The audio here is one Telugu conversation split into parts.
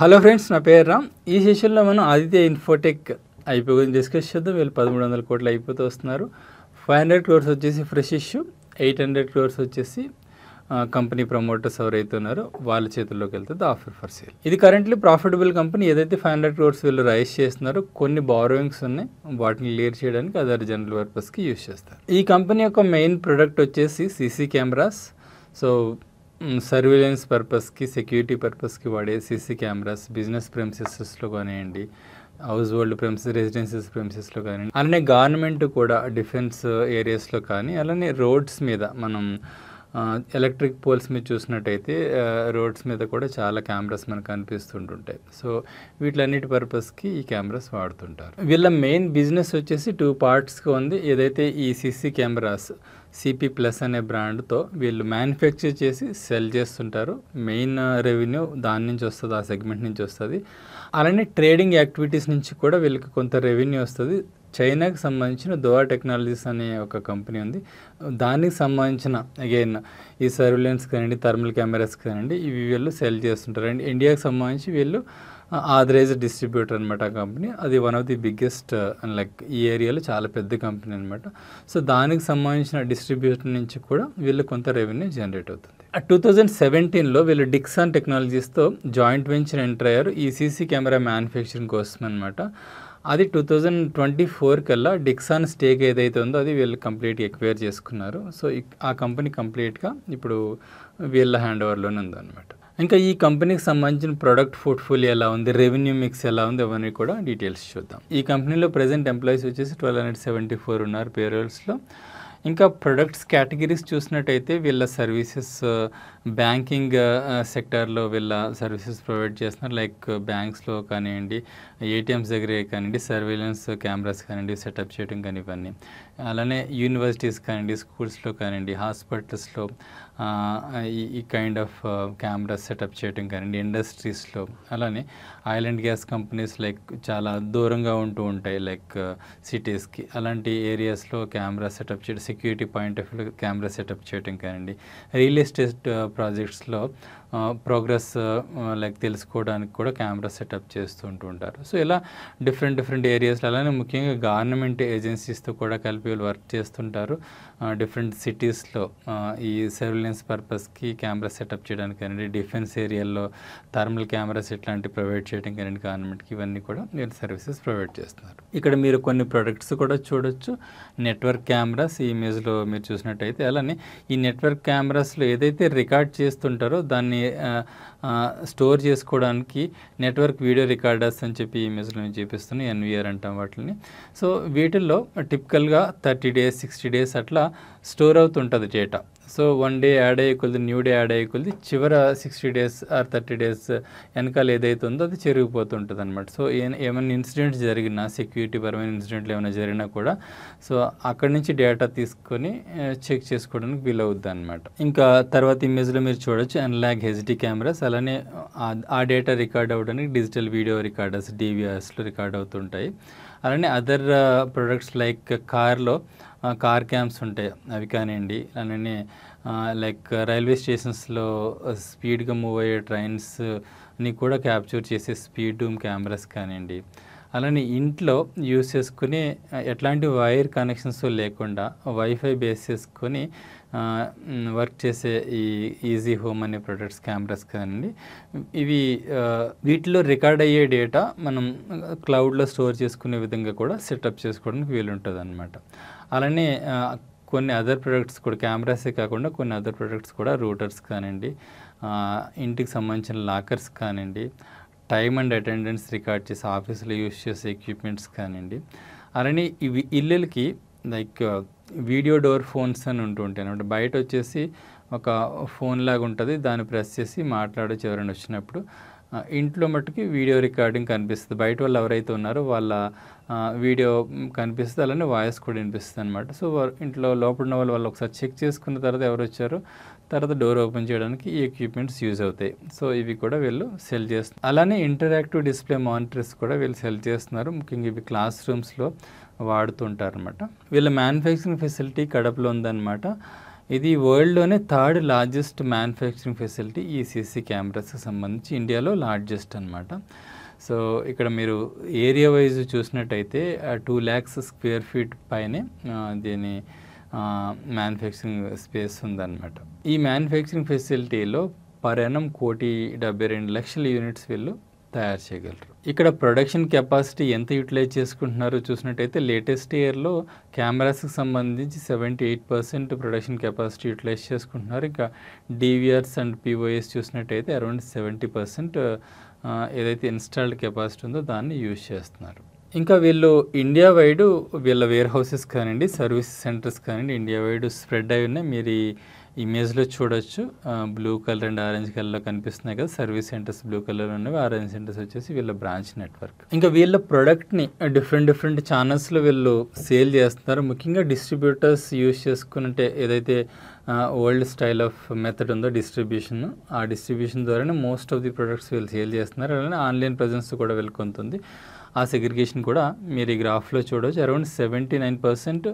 హలో ఫ్రెండ్స్, నా పేరు రామ్. ఈ సెషన్లో మనం ఆదిత్య ఇన్ఫోటెక్ ఐపీ గురించి డిస్కస్ చేద్దాం. వీళ్ళు 1300 కోట్లు అయిపోతూ వస్తున్నారు. 500 crores వచ్చేసి ఫ్రెష్ ఇష్యూ, 800 crores వచ్చేసి కంపెనీ ప్రమోటర్స్ ఎవరైతే ఉన్నారో వాళ్ళ చేతుల్లోకి వెళ్తుంది ఆఫర్ ఫర్ సేల్. ఇది కరెంట్లీ ప్రాఫిటబుల్ కంపెనీ. ఏదైతే 500 crores వీళ్ళు రైజ్ చేస్తున్నారో కొన్ని బారోయింగ్స్ ఉన్నాయి, వాటిని క్లియర్ చేయడానికి అదర్ జనరల్ పర్పస్కి యూజ్ చేస్తారు. ఈ కంపెనీ యొక్క మెయిన్ ప్రొడక్ట్ వచ్చేసి సీసీ కెమెరాస్. సో సర్వేలెన్స్ పర్పస్కి, సెక్యూరిటీ పర్పస్కి వాడే సీసీ కెమెరాస్ బిజినెస్ ప్రెమిసెస్లో కానివ్వండి, హౌస్ హోల్డ్ ప్రెమిసెస్, రెసిడెన్షియల్ ప్రెమిసెస్లో కానివ్వండి, అలానే గవర్నమెంట్ కూడా డిఫెన్స్ ఏరియాస్లో కానీ, అలానే రోడ్స్ మీద మనం ఎలక్ట్రిక్ పోల్స్ మీద చూసినట్టయితే రోడ్స్ మీద కూడా చాలా కెమెరాస్ మనకు కనిపిస్తుంటుంటాయి. సో వీటిలన్నిటి పర్పస్కి ఈ కెమెరాస్ వాడుతుంటారు. వీళ్ళ మెయిన్ బిజినెస్ వచ్చేసి 2 partsగా ఉంది. ఏదైతే ఈ సీసీ కెమెరాస్ సిపి ప్లస్ అనే బ్రాండ్తో వీళ్ళు మ్యానుఫ్యాక్చర్ చేసి సెల్ చేస్తుంటారు. మెయిన్ రెవెన్యూ దాని నుంచి వస్తుంది, ఆ సెగ్మెంట్ నుంచి వస్తుంది. అలానే ట్రేడింగ్ యాక్టివిటీస్ నుంచి కూడా వీళ్ళకి కొంత రెవెన్యూ వస్తుంది. చైనాకి సంబంధించిన దోవా టెక్నాలజీస్ అనే ఒక కంపెనీ ఉంది. దానికి సంబంధించిన అగైన్ ఈ సర్వేలెన్స్ కానివ్వండి, థర్మల్ కెమెరాస్ కానివ్వండి, ఇవి వీళ్ళు సెల్ చేస్తుంటారు. అండ్ ఇండియాకి సంబంధించి వీళ్ళు ఆథరైజ్డ్ డిస్ట్రిబ్యూటర్ అనమాట ఆ కంపెనీ. అది one of the biggest like ఈ ఏరియాలో చాలా పెద్ద కంపెనీ అనమాట. సో దానికి సంబంధించిన డిస్ట్రిబ్యూటర్ నుంచి కూడా వీళ్ళు కొంత రెవెన్యూ జనరేట్ అవుతుంది. 2017లో వీళ్ళు డిక్సాన్ టెక్నాలజీస్తో జాయింట్ వెంచర్ ఎంటర్ అయ్యారు ఈ సీసీ కెమెరా మ్యానుఫ్యాక్చరింగ్ కోసం అనమాట. అది 2024 కల్లా డిక్సాన్ స్టేక్ ఏదైతే ఉందో అది వీళ్ళు కంప్లీట్గా ఎక్వైర్ చేసుకున్నారు. సో ఆ కంపెనీ కంప్లీట్గా ఇప్పుడు వీళ్ళ హ్యాండ్ ఓవర్లోనే ఉందన్నమాట. ఇంకా ఈ కంపెనీకి సంబంధించిన ప్రొడక్ట్ పోర్ట్ఫోలియో ఎలా ఉంది, రెవెన్యూ మిక్స్ ఎలా ఉంది, అవన్నీ కూడా డీటెయిల్స్ చూద్దాం. ఈ కంపెనీలో ప్రెజెంట్ ఎంప్లాయీస్ వచ్చేసి 1274 ఉన్నారు పేరోల్స్లో. ఇంకా ప్రొడక్ట్స్ కేటగిరీస్ చూసినట్టయితే వీళ్ళ సర్వీసెస్ బ్యాంకింగ్ సెక్టార్లో వీళ్ళ సర్వీసెస్ ప్రొవైడ్ చేస్తున్నారు. లైక్ బ్యాంక్స్లో కానివ్వండి, ఏటీఎంస్ దగ్గరే కానివ్వండి, సర్వేలెన్స్ కెమెరాస్ కానివ్వండి సెటప్ చేయడం కానీ ఇవన్నీ. అలానే యూనివర్సిటీస్ కానివ్వండి, స్కూల్స్లో కానివ్వండి, హాస్పిటల్స్లో ఈ కైండ్ ఆఫ్ కెమెరాస్ సెటప్ చేయడం కానివ్వండి, ఇండస్ట్రీస్లో, అలానే oil and gas companies like చాలా దూరంగా ఉంటూ ఉంటాయి లైక్ సిటీస్కి, అలాంటి ఏరియాస్లో కెమెరా సెటప్ చేయడం, security point of view camera setup చేయడం కానివ్వండి, రియల్ ఎస్టేట్ ప్రాజెక్ట్స్లో ప్రోగ్రెస్ లైక్ తెలుసుకోవడానికి కూడా కెమెరా సెటప్ చేస్తూ ఉంటారు. సో ఇలా డిఫరెంట్ ఏరియాస్లో, అలానే ముఖ్యంగా గవర్నమెంట్ ఏజెన్సీస్తో కూడా కలిపి వీళ్ళు వర్క్ చేస్తుంటారు. డిఫరెంట్ సిటీస్లో ఈ సర్వేలెన్స్ పర్పస్కి కెమెరా సెటప్ చేయడానికి కానివ్వండి, డిఫెన్స్ ఏరియాల్లో థర్మల్ కెమెరాస్ ఇట్లాంటివి ప్రొవైడ్ చేయడం కానివ్వండి గవర్నమెంట్కి, ఇవన్నీ కూడా వీళ్ళు సర్వీసెస్ ప్రొవైడ్ చేస్తున్నారు. ఇక్కడ మీరు కొన్ని ప్రొడక్ట్స్ కూడా చూడొచ్చు. నెట్వర్క్ కెమెరాస్ ఈ ఇమేజ్లో మీరు చూసినట్టయితే, అలానే ఈ నెట్వర్క్ కెమెరాస్లో ఏదైతే రికార్డ్ చేస్తుంటారో దాన్ని స్టోర్ చేసుకోవడానికి నెట్వర్క్ వీడియో రికార్డర్స్ అని చెప్పి ఈ ఇమేజ్లో నేను చూపిస్తున్నాను, ఎన్విఆర్ అంటాం వాటిని. సో వీటిల్లో టిపికల్గా 30 days 60 days అట్లా స్టోర్ అవుతుంటుంది డేటా. సో 1 day యాడ్ అయ్యే కొద్ది, న్యూ డే యాడ్ అయ్యే కొద్ది చివర 60 days ఆర్ 30 days వెనకాల ఏదైతే ఉందో అది చెరిగిపోతుంటుంది అనమాట. సో ఏమైనా ఇన్సిడెంట్స్ జరిగినా, సెక్యూరిటీ పరమైన ఇన్సిడెంట్లు ఏమైనా జరిగినా కూడా సో అక్కడి నుంచి డేటా తీసుకొని చెక్ చేసుకోవడానికి వీలవుద్ది అనమాట. ఇంకా తర్వాత ఇమేజ్లో మీరు చూడొచ్చు అనలాగ్ హెచ్డి కెమెరాస్. అలానే ఆ డేటా రికార్డ్ అవ్వడానికి డిజిటల్ వీడియో రికార్డర్స్ డివిఆర్స్లో రికార్డ్ అవుతుంటాయి. అలానే other products like car cams ఉంటాయి, అవి కానివ్వండి. అలానే లైక్ రైల్వే స్టేషన్స్లో స్పీడ్గా మూవ్ అయ్యే ట్రైన్స్ని కూడా క్యాప్చర్ చేసే స్పీడ్ డూమ్ కెమెరాస్ కానివ్వండి. అలానే ఇంట్లో యూస్ చేసుకుని ఎట్లాంటి వైర్ కనెక్షన్స్ లేకుండా వైఫై బేస్ చేసుకొని వర్క్ చేసే ఈ ఈజీ హోమ్ అనే ప్రొడక్ట్స్ కెమెరాస్ కానివ్వండి. ఇవి వీటిలో రికార్డ్ అయ్యే డేటా మనం క్లౌడ్లో స్టోర్ చేసుకునే విధంగా కూడా సెటప్ చేసుకోవడానికి వీలుంటుంది అనమాట. అలానే కొన్ని అదర్ ప్రొడక్ట్స్ కూడా, కెమెరాసే కాకుండా కొన్ని అదర్ ప్రొడక్ట్స్ కూడా, రూటర్స్ కానివ్వండి, ఇంటికి సంబంధించిన లాకర్స్ కానివ్వండి, టైమ్ అండ్ అటెండెన్స్ రికార్డ్ చేసి ఆఫీస్లో యూస్ చేసే ఎక్విప్మెంట్స్ కానివ్వండి. అలానే ఇవి ఇళ్ళకి లైక్ వీడియో డోర్ ఫోన్స్ అని ఉంటుంటాయి అనమాట. బయట వచ్చేసి ఒక ఫోన్ లాగా ఉంటుంది, దాన్ని ప్రెస్ చేసి మాట్లాడచ్చు ఎవరైనా వచ్చినప్పుడు. ఇంట్లో మట్టుకి వీడియో రికార్డింగ్ కనిపిస్తుంది, బయట వాళ్ళు ఎవరైతే ఉన్నారో వాళ్ళ వీడియో కనిపిస్తుంది, అలానే వాయిస్ కూడా వినిపిస్తుంది అనమాట. సో ఇంట్లో లోపల ఉన్న వాళ్ళు ఒకసారి చెక్ చేసుకున్న తర్వాత ఎవరు వచ్చారో తర్వాత డోర్ ఓపెన్ చేయడానికి ఈ ఎక్విప్మెంట్స్ యూజ్ అవుతాయి. సో ఇవి కూడా వీళ్ళు సెల్ చేస్తున్నారు. అలానే ఇంటరాక్టివ్ డిస్ప్లే మానిటర్స్ కూడా వీళ్ళు సెల్ చేస్తున్నారు. ముఖ్యంగా ఇవి క్లాస్ రూమ్స్లో వాడుతుంటారు అనమాట. వీళ్ళ మ్యానుఫ్యాక్చరింగ్ ఫెసిలిటీ కడపలో ఉందన్నమాట. ఇది వరల్డ్‌లోనే థర్డ్ లార్జెస్ట్ మ్యానుఫ్యాక్చరింగ్ ఫెసిలిటీ ఈ సీసీ కెమెరాస్‌కి సంబంధించి ఇండియాలో లార్జెస్ట్ అనమాట. సో ఇక్కడ మీరు ఏరియా వైజ్ చూసినట్టయితే 2 lakhs స్క్వేర్ ఫీట్ పైనే దీని మ్యానుఫ్యాక్చరింగ్ స్పేస్ ఉందన్నమాట. ఈ మ్యానుఫ్యాక్చరింగ్ ఫెసిలిటీలో పర్ యానం 1,72,00,000 యూనిట్స్ వీళ్ళు తయారు చేయగలరు. ఇక్కడ ప్రొడక్షన్ కెపాసిటీ ఎంత యూటిలైజ్ చేసుకుంటున్నారో చూసినట్టయితే లేటెస్ట్ ఇయర్లో కెమెరాస్కి సంబంధించి 78% ప్రొడక్షన్ కెపాసిటీ యూటిలైజ్ చేసుకుంటున్నారు. ఇంకా డివిఆర్స్ అండ్ పిఓఎస్ చూసినట్టయితే అరౌండ్ 70% ఏదైతే ఇన్స్టాల్డ్ కెపాసిటీ ఉందో దాన్ని యూజ్ చేస్తున్నారు. ఇంకా వీళ్ళు ఇండియా వైడ్ వీళ్ళ వేర్ హౌసెస్ కానివ్వండి, సర్వీస్ సెంటర్స్ కానివ్వండి ఇండియా వైడ్ స్ప్రెడ్ అయి ఉన్నాయి. మీరు ఈ ఇమేజ్లో చూడొచ్చు. బ్లూ కలర్ అండ్ ఆరెంజ్ కలర్లో కనిపిస్తున్నాయి కదా, సర్వీస్ సెంటర్స్ బ్లూ కలర్ ఉన్నవి, ఆరెంజ్ సెంటర్స్ వచ్చేసి వీళ్ళ బ్రాంచ్ నెట్వర్క్. ఇంకా వీళ్ళ ప్రోడక్ట్ని డిఫరెంట్ ఛానల్స్లో వీళ్ళు సేల్ చేస్తున్నారు. ముఖ్యంగా డిస్ట్రిబ్యూటర్స్ యూజ్ చేసుకుంటే ఏదైతే ఓల్డ్ స్టైల్ ఆఫ్ మెథడ్ ఉందో డిస్ట్రిబ్యూషన్, ఆ డిస్ట్రిబ్యూషన్ ద్వారానే మోస్ట్ ఆఫ్ ది ప్రొడక్ట్స్ వీళ్ళు సేల్ చేస్తున్నారు. అలానే ఆన్లైన్ ప్రజెన్స్ కూడా వెళ్ళుకుంటుంది. ఆ సెగ్రిగేషన్ కూడా మీరు ఈ గ్రాఫ్లో చూడవచ్చు. అరౌండ్ 79%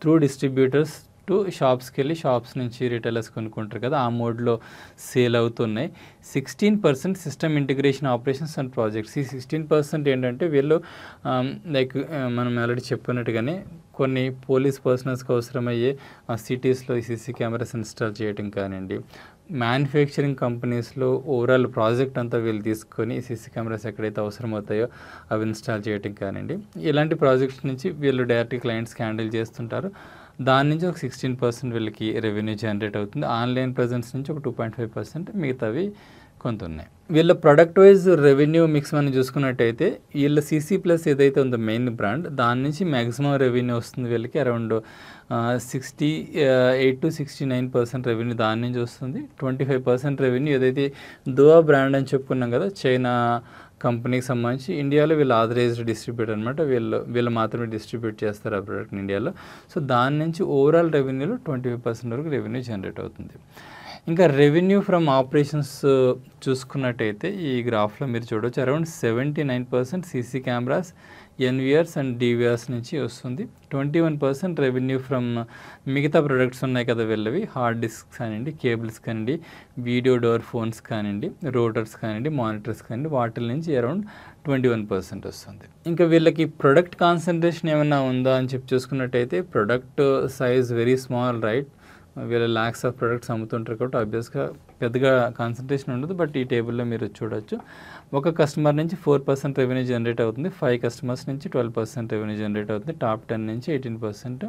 త్రూ డిస్ట్రిబ్యూటర్స్ టు షాప్స్కి వెళ్ళి షాప్స్ నుంచి రిటైలర్స్ కొనుక్కుంటారు కదా, ఆ మోడ్లో సేల్ అవుతున్నాయి. 16% system integration operations and projects. ఈ 16% ఏంటంటే వీళ్ళు లైక్ మనం ఆల్రెడీ చెప్పుకున్నట్టుగానే కొన్ని పోలీస్ పర్సనల్స్కి అవసరమయ్యే సిటీస్లో ఈ సీసీ కెమెరాస్ ఇన్స్టాల్ చేయడం కానివ్వండి, మ్యానుఫ్యాక్చరింగ్ కంపెనీస్లో ఓవరాల్ ప్రాజెక్ట్ అంతా వీళ్ళు తీసుకొని సీసీ కెమెరాస్ ఎక్కడైతే అవసరం అవుతాయో అవి ఇన్స్టాల్ చేయడం కానివ్వండి, ఇలాంటి ప్రాజెక్ట్స్ నుంచి వీళ్ళు డైరెక్ట్ క్లయింట్స్కి హ్యాండిల్ చేస్తుంటారు. దాని నుంచి ఒక 16% వీళ్ళకి రెవెన్యూ జనరేట్ అవుతుంది. ఆన్లైన్ ప్రజెన్స్ నుంచి ఒక 2.5%, మిగతావి కొంత ఉన్నాయి. వీళ్ళ ప్రొడక్ట్ వైజ్ రెవెన్యూ మిక్స్ మనం చూసుకున్నట్టయితే వీళ్ళ సీసీ ప్లస్ ఏదైతే ఉందో మెయిన్ బ్రాండ్, దాని నుంచి మ్యాక్సిమం రెవెన్యూ వస్తుంది వీళ్ళకి. అరౌండ్ 68 to 69% రెవెన్యూ దాని నుంచి వస్తుంది. 25% రెవెన్యూ ఏదైతే దువా బ్రాండ్ అని చెప్పుకున్నాం కదా, చైనా కంపెనీకి సంబంధించి ఇండియాలో వీళ్ళు ఆథరైజ్డ్ డిస్ట్రిబ్యూటర్ అనమాట. వీళ్ళు మాత్రమే డిస్ట్రిబ్యూట్ చేస్తారు ఆ ప్రోడక్ట్ని ఇండియాలో. సో దాని నుంచి ఓవరాల్ రెవెన్యూలో 25% వరకు రెవెన్యూ జనరేట్ అవుతుంది. ఇంకా రెవెన్యూ ఫ్రమ్ ఆపరేషన్స్ చూసుకున్నట్టయితే ఈ గ్రాఫ్లో మీరు చూడవచ్చు. అరౌండ్ 79% సీసీ కెమెరాస్, ఎన్విఆర్స్ అండ్ డివిఆర్స్ నుంచి వస్తుంది. 21% రెవెన్యూ ఫ్రమ్ మిగతా ప్రొడక్ట్స్ ఉన్నాయి కదా వీళ్ళవి, హార్డ్ డిస్క్స్ కానివ్వండి, కేబుల్స్ కానివ్వండి, వీడియో డోర్ ఫోన్స్ కానివ్వండి, రోటర్స్ కానివ్వండి, మానిటర్స్ కానివ్వండి, వాటి నుంచి అరౌండ్ 21% వస్తుంది. ఇంకా వీళ్ళకి ప్రొడక్ట్ కాన్సన్ట్రేషన్ ఏమైనా ఉందా అని చెప్పి చూసుకున్నట్టయితే product size very small, right. వీళ్ళ ల్యాక్స్ ఆఫ్ ప్రొడక్ట్స్ అమ్ముతుంటారు కాబట్టి ఆబ్వియస్గా పెద్దగా కాన్సన్ట్రేషన్ ఉండదు. బట్ ఈ టేబుల్లో మీరు చూడొచ్చు, ఒక కస్టమర్ నుంచి 4% రెవెన్యూ జనరేట్ అవుతుంది, 5 కస్టమర్స్ నుంచి 12% రెవెన్యూ జనరేట్ అవుతుంది, టాప్ 10 నుంచి 18%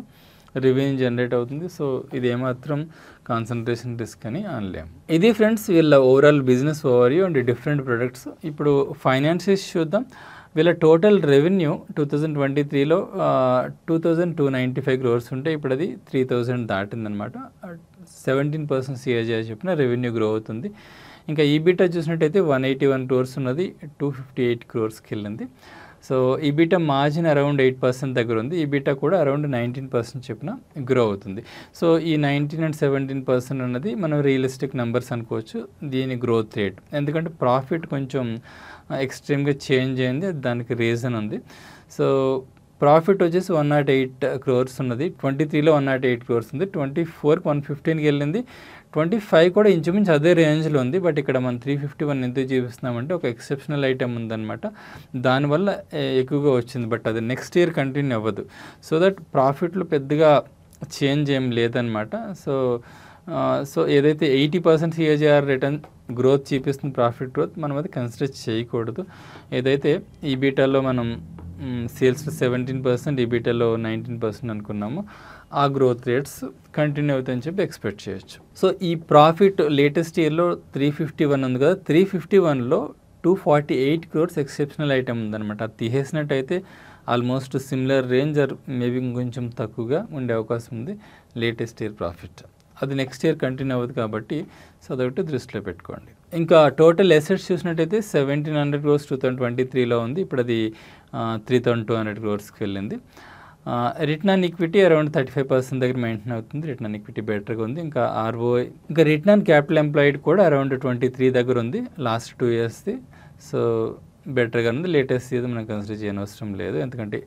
రెవెన్యూ జనరేట్ అవుతుంది. సో ఇది ఏమాత్రం కాన్సన్ట్రేషన్ రిస్క్ అని అనలేము. ఇది ఫ్రెండ్స్ వీళ్ళ overall business overview and different products. ఇప్పుడు ఫైనాన్షియల్స్ చూద్దాం. వీళ్ళ టోటల్ రెవెన్యూ 2023లో 2,295 crores ఉంటే ఇప్పుడు అది 3,000 దాటిందనమాట. 17% CAGR చెప్పిన రెవెన్యూ గ్రో అవుతుంది. ఇంకా ఈబీటా చూసినట్టయితే 181 crores ఉన్నది 258 crores వెళ్ళింది. సో ఈబీటా మార్జిన్ అరౌండ్ 8% దగ్గర ఉంది. ఈబీటా కూడా అరౌండ్ 19% చెప్పిన గ్రో అవుతుంది. సో ఈ 19 and 17% అన్నది మనం రియలిస్టిక్ నెంబర్స్ అనుకోవచ్చు దీని గ్రోత్ రేట్. ఎందుకంటే ప్రాఫిట్ కొంచెం ఎక్స్ట్రీమ్గా చేంజ్ అయింది, దానికి రీజన్ ఉంది. సో ప్రాఫిట్ వచ్చేసి 108 crores ఉన్నది, 23లో 108 crores ఉంది, 24కి 115కి వెళ్ళింది, 25 కూడా ఇంచుమించు అదే రేంజ్లో ఉంది. బట్ ఇక్కడ మనం 351 ఎందుకు చూపిస్తున్నామంటే ఒక ఎక్సెప్షనల్ ఐటమ్ ఉందన్నమాట, దానివల్ల ఎక్కువగా వచ్చింది. బట్ అది నెక్స్ట్ ఇయర్ కంటిన్యూ అవ్వదు. సో దట్ ప్రాఫిట్లో పెద్దగా చేంజ్ ఏం లేదనమాట. సో ఏదైతే 80% CAGR రిటర్న్ గ్రోత్ చూపిస్తుంది ప్రాఫిట్ గ్రోత్, మనం అది కన్సిడర్ చేయకూడదు. ఏదైతే ఈబీటాలో మనం సేల్స్లో 17%, ఈబీటాలో 19% అనుకున్నాము, ఆ గ్రోత్ రేట్స్ కంటిన్యూ అవుతాయని చెప్పి ఎక్స్పెక్ట్ చేయొచ్చు. సో ఈ ప్రాఫిట్ లేటెస్ట్ ఇయర్లో 351 ఉంది కదా, 351లో 248 crores ఎక్సెప్షనల్ ఐటమ్ ఉందన్నమాట. అది తీసేసినట్టయితే almost similar range or maybe కొంచెం తక్కువగా ఉండే అవకాశం ఉంది లేటెస్ట్ ఇయర్ ప్రాఫిట్. అది నెక్స్ట్ ఇయర్ కంటిన్యూ అవ్వదు కాబట్టి సో అదొకటి దృష్టిలో పెట్టుకోండి. ఇంకా టోటల్ అసెట్స్ చూసినట్టయితే 1,700 crores 2023లో ఉంది, ఇప్పుడు అది 3,200 crores వెళ్ళింది. రిటర్న్ ఆన్ ఈక్విటీ అరౌండ్ 35% దగ్గర మెయింటైన్ అవుతుంది, రిటర్న్ ఆన్ ఈక్విటీ బెటర్గా ఉంది. ఇంకా ROI, ఇంకా రిటర్న్ ఆన్ క్యాపిటల్ ఎంప్లాయిడ్ కూడా అరౌండ్ 23 దగ్గర ఉంది లాస్ట్ 2 yearsది. సో బెటర్గా ఉంది. లేటెస్ట్ ఇది మనం కన్సిడర్ చేయనవసరం లేదు, ఎందుకంటే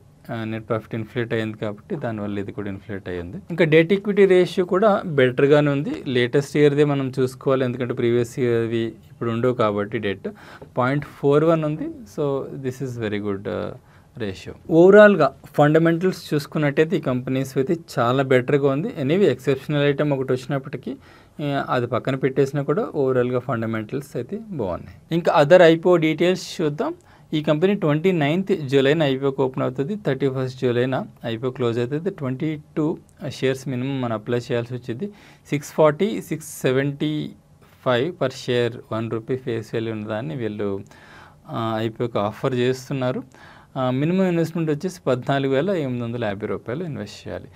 నెట్ ప్రాఫిట్ ఇన్ఫ్లేట్ అయ్యింది కాబట్టి దానివల్ల ఇది కూడా ఇన్ఫ్లేట్ అయ్యింది. ఇంకా డెట్ ఈక్విటీ రేషియో కూడా బెటర్గానే ఉంది. లేటెస్ట్ ఇయర్దే మనం చూసుకోవాలి, ఎందుకంటే ప్రీవియస్ ఇయర్వి ఇప్పుడు ఉండవు కాబట్టి డెట్ 0.41 ఉంది. So this is very good ratio. ఓవరాల్గా ఫండమెంటల్స్ చూసుకున్నట్టయితే ఈ కంపెనీస్ అయితే చాలా బెటర్గా ఉంది. ఎనీవే ఎక్సెప్షనల్ ఐటమ్ ఒకటి వచ్చినప్పటికీ అది పక్కన పెట్టేసినా కూడా ఓవరాల్గా ఫండమెంటల్స్ అయితే బాగున్నాయి. ఇంకా అదర్ ఐపీఓ డీటెయిల్స్ చూద్దాం. ఈ కంపెనీ 29th జూలైన ఐపీఓకి ఓపెన్ అవుతుంది, 31st జూలైన ఐపీఓ క్లోజ్ అవుతుంది. 22 షేర్స్ మినిమం మనం అప్లై చేయాల్సి వచ్చింది. 640, 675 పర్ షేర్ ₹1 ఫేస్ వాల్యూ ఉన్నదాన్ని వీళ్ళు ఐపీఓకి ఆఫర్ చేస్తున్నారు. మినిమం ఇన్వెస్ట్మెంట్ వచ్చేసి ₹14,850 ఇన్వెస్ట్ చేయాలి.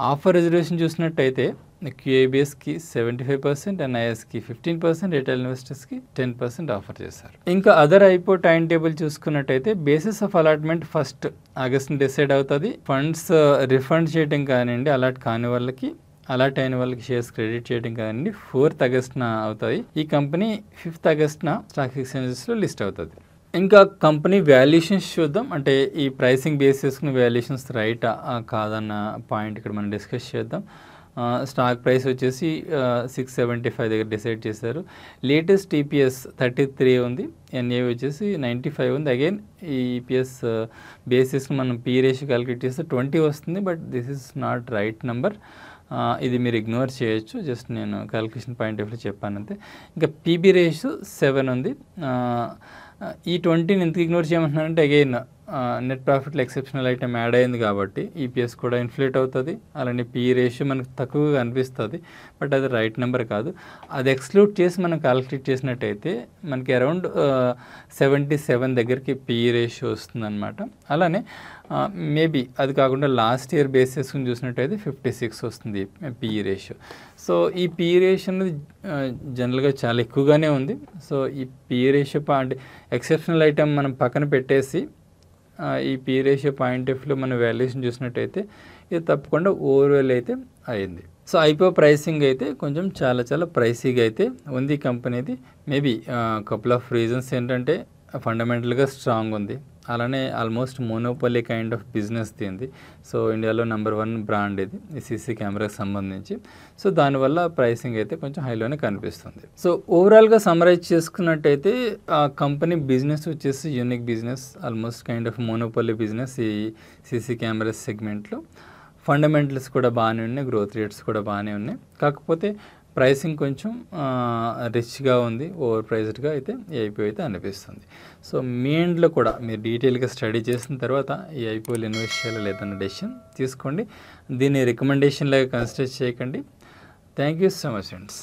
ఆఫర్ రిజర్వేషన్ చూసినట్టయితే క్యూఐబిఎస్కి 75%, ఎన్ఐఎస్కి 15%, రిటైల్ ఇన్వెస్టర్స్కి 10% ఆఫర్ చేశారు. ఇంకా అదర్ ఐపీఓ టైం టేబుల్ చూసుకున్నట్టయితే బేసిస్ ఆఫ్ అలాట్మెంట్ 1st ఆగస్ట్ని డిసైడ్ అవుతుంది. ఫండ్స్ రిఫండ్ చేయడం కానివ్వండి, అలాట్ కాని వాళ్ళకి, అలాట్ అయిన వాళ్ళకి షేర్స్ క్రెడిట్ చేయడం కానివ్వండి 4th ఆగస్ట్న అవుతాయి. ఈ కంపెనీ 5th ఆగస్ట్న స్టాక్ ఎక్స్చేంజెస్లో లిస్ట్ అవుతుంది. ఇంకా కంపెనీ వాల్యుయేషన్స్ చూద్దాం. అంటే ఈ ప్రైసింగ్ బేస్ చేసుకుని వాల్యుయేషన్స్ రైటా కాదన్న పాయింట్ ఇక్కడ మనం డిస్కస్ చేద్దాం. స్టాక్ ప్రైస్ వచ్చేసి 675 దగ్గర డిసైడ్ చేశారు. లేటెస్ట్ ఈపీఎస్ 33 ఉంది, ఎన్ఏవి వచ్చేసి 95 ఉంది. అగైన్ ఈ ఈపీఎస్ బేసిస్ని మనం పీ రేషియో క్యాలిక్యులేట్ చేస్తే 20 వస్తుంది, but this is not right number. ఇది మీరు ఇగ్నోర్ చేయొచ్చు, జస్ట్ నేను క్యాలిక్యులేషన్ పాయింట్ ఆఫ్ వ్యూ చెప్పాను అంతే. ఇంకా పీబీ రేషియో 7 ఉంది. ఈ 20ని ఎందుకు ఇగ్నోర్ చేయమంటున్నానంటే అగైన్ నెట్ ప్రాఫిట్లో ఎక్సెప్షనల్ ఐటమ్ యాడ్ అయింది కాబట్టి ఈపీఎస్ కూడా ఇన్ఫ్లేట్ అవుతుంది. అలానే పీ రేషియో మనకు తక్కువగా అనిపిస్తుంది, బట్ అది రైట్ నెంబర్ కాదు. అది ఎక్స్క్లూడ్ చేసి మనం క్యాలిక్యులేట్ చేసినట్టయితే మనకి అరౌండ్ 77 దగ్గరికి పీ రేషియో వస్తుందన్నమాట. అలానే మేబీ అది కాకుండా లాస్ట్ ఇయర్ బేస్ చేసుకుని చూసినట్టయితే 56 వస్తుంది పీ రేషియో. సో ఈ పీ రేషియో అనేది జనరల్గా చాలా ఎక్కువగానే ఉంది. సో ఈ పీ రేషియో అంటే ఎక్సెప్షనల్ ఐటమ్ మనం పక్కన పెట్టేసి ఈ పీ రేషియో పాయింట్ ఆఫ్ వ్యూలో మన వాల్యుయేషన్ చూసినట్టయితే ఇది తప్పకుండా ఓవర్వెల్ అయితే అయింది. సో ఐపీఓ ప్రైసింగ్ అయితే కొంచెం చాలా ప్రైసీగా అయితే ఉంది కంపెనీది. మేబీ కపుల్ ఆఫ్ రీజన్స్ ఏంటంటే ఫండమెంటల్గా స్ట్రాంగ్ ఉంది, అలానే almost monopoly kind of business దీనిది. సో ఇండియాలో నెంబర్ 1 బ్రాండ్ ఇది ఈ సీసీ కెమెరాకి సంబంధించి. సో దానివల్ల ప్రైసింగ్ అయితే కొంచెం హైలోనే కనిపిస్తుంది. సో ఓవరాల్గా సమ్మరైజ్ చేసుకున్నట్టయితే ఆ కంపెనీ బిజినెస్ వచ్చేసి unique business, almost kind of monopoly business ఈ సీసీ కెమెరాస్ సెగ్మెంట్లో. ఫండమెంటల్స్ కూడా బాగానే ఉన్నాయి, గ్రోత్ రేట్స్ కూడా బాగానే ఉన్నాయి. కాకపోతే ప్రైసింగ్ కొంచెం రిచ్గా ఉంది, ఓవర్ ప్రైజ్డ్గా అయితే ఈ ఐపీఓ అయితే అనిపిస్తుంది. సో మీ ఎండ్లో కూడా మీరు డీటెయిల్గా స్టడీ చేసిన తర్వాత ఈ ఐపీఓలో ఇన్వెస్ట్ చేయాలి లేదన్న డెసిషన్ తీసుకోండి. దీన్ని రికమెండేషన్ లాగా కన్సిడర్ చేయకండి. Thank you so much friends.